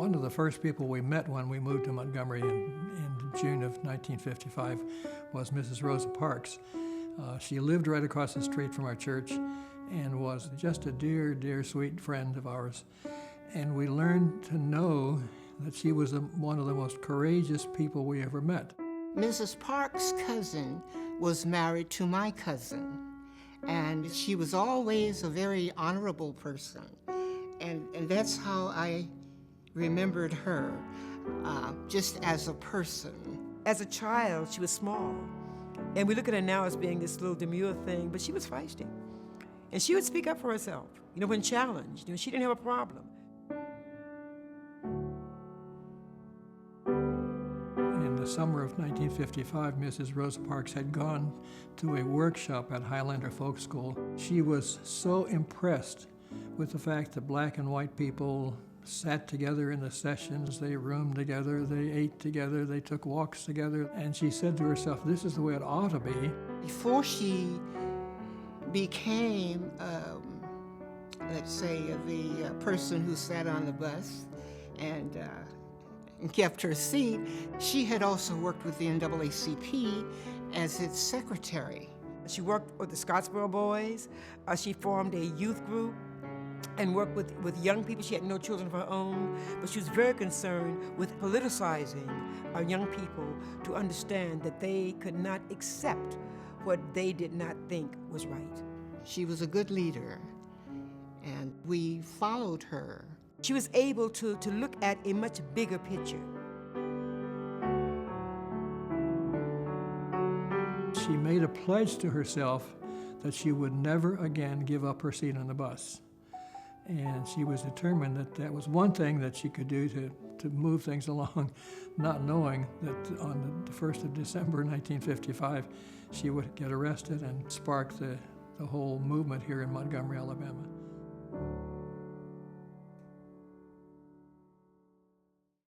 One of the first people we met when we moved to Montgomery in June of 1955 was Mrs. Rosa Parks. She lived right across the street from our church and was just a dear, dear, sweet friend of ours. And we learned to know that she was one of the most courageous people we ever met. Mrs. Parks' cousin was married to my cousin, and she was always a very honorable person. And that's how I remembered her, just as a person. As a child, she was small. And we look at her now as being this little demure thing, but she was feisty. And she would speak up for herself, when challenged. She didn't have a problem. In the summer of 1955, Mrs. Rosa Parks had gone to a workshop at Highlander Folk School. She was so impressed with the fact that black and white people sat together in the sessions, they roomed together, they ate together, they took walks together, and she said to herself, this is the way it ought to be. Before she became, let's say, the person who sat on the bus and kept her seat, she had also worked with the NAACP as its secretary. She worked with the Scottsboro Boys. She formed a youth group and worked with young people. She had no children of her own, but she was very concerned with politicizing our young people to understand that they could not accept what they did not think was right. She was a good leader, and we followed her. She was able to look at a much bigger picture. She made a pledge to herself that she would never again give up her seat on the bus. And she was determined that that was one thing that she could do to move things along, not knowing that on the 1st of December 1955, she would get arrested and spark the whole movement here in Montgomery, Alabama.